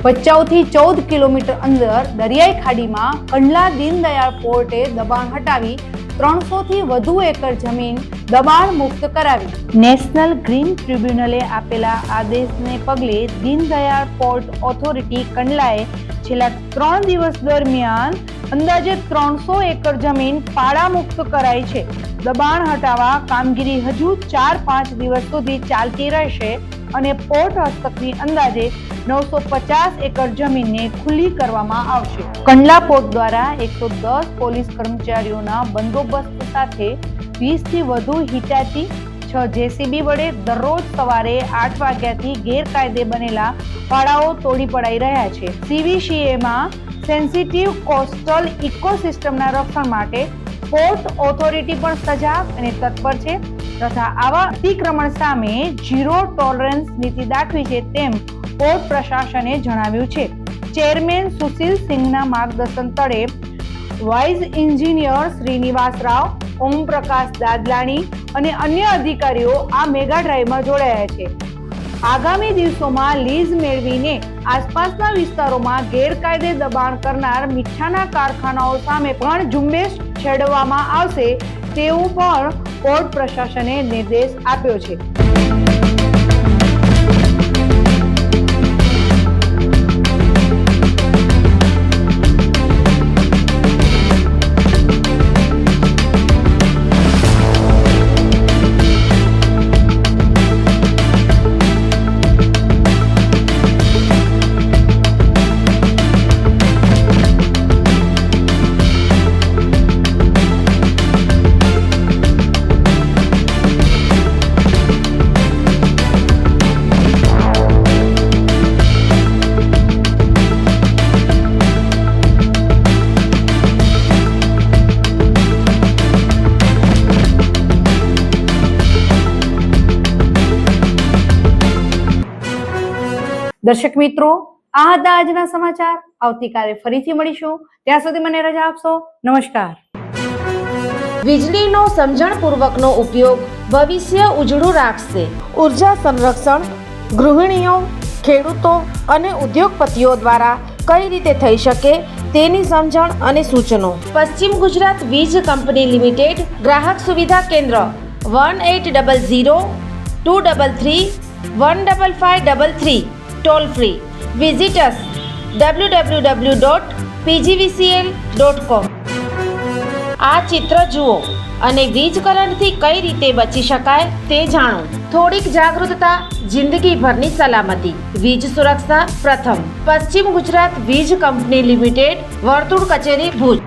ભચાઉથી 14 kilometre અંદર દરિયાઈ ખાડીમાં કંડલા દીનદયાળ પોર્ટે દબાણ હટાવી 300 થી વધુ એકર જમીન દબાણ મુક્ત કરાવી. નેશનલ ગ્રીન ટ્રિબ્યુનલે આપેલા આદેશને પગલે દીનદયાળ પોર્ટ ઓથોરિટી કંડલાએ છેલ્લા 3 દિવસ દરમિયાન અંદાજે 300 એકર જમીન પાડામુક્ત કરાઈ છે. દબાણ હટાવવા કામગીરી હજુ 4-5 દિવસ સુધી ચાલતી રહેશે અને પોર્ટ હસ્તકની અંદાજે 950 એકર જમીનને ખુલ્લી કરવામાં આવશે. કંડલા પોર્ટ દ્વારા 110 પોલીસ કર્મચારીઓના બંદોબસ્ત સાથે 20 થી વધુ હિટાચી 6 જેસીબી વડે દરરોજ સવારે 8 વાગ્યાથી ગેરકાયદે બનેલા પાડાઓ તોડી પડાઈ રહ્યા છે. સીવીસીએમાં સેન્સિટિવ કોસ્ટલ ઇકોસિસ્ટમના રક્ષણ માટે પોર્ટ ઓથોરિટી પણ સજાગ અને તત્પર છે તથા આવા અતિક્રમણ સામે ઝીરો ટોલરન્સ નીતિ દાખવી છે તેમ પોર્ટ પ્રશાસને જણાવ્યું છે. ચેરમેન સુશીલ સિંહના માર્ગદર્શન તળે વાઇસ એન્જિનિયર શ્રીનિવાસ રાવ, ઓમપ્રકાશ દાદલાણી અને અન્ય અધિકારીઓ આ મેગા ડ્રાઈવમાં જોડાયા છે. આગામી દિવસોમાં લીઝ મેળવીને આસપાસના વિસ્તારોમાં ગેરકાયદે દબાણ કરનાર મીઠાના કારખાનાઓ સામે પણ ઝુંબેશ છેડવામાં આવશે તેવું પણ પોર્ટ પ્રશાસને નિર્દેશ આપ્યો છે. દર્શક મિત્રો, આ હતા આજના સમાચાર. આવતીકાલે ફરીથી મળીશું. ત્યાં સુધી મને રજા આપશો. નમસ્કાર. વીજળીનો સમજણપૂર્વકનો ઉપયોગ ભવિષ્ય ઉજળું રાખશે. ઉર્જા સંરક્ષણ ગૃહિણીઓ, ખેડૂતો અને ઉદ્યોગપતિઓ દ્વારા કઈ રીતે થઈ શકે તેની સમજણ અને સૂચનો. પશ્ચિમ ગુજરાત વીજ કંપની લિમિટેડ, ગ્રાહક સુવિધા કેન્દ્ર 1800 233 15533, ટોલ ફ્રી. વિઝિટ અસ www.pgvcl.com. આ ચિત્ર જુઓ અને વીજ કરંટથી કઈ રીતે બચી શકાય તે જાણો. થોડીક જાગૃતતા, જિંદગીભરની સલામતી. વીજ સુરક્ષા પ્રથમ. પશ્ચિમ ગુજરાત વીજ કંપની લિમિટેડ, વર્તુળ કચેરી, ભુજ.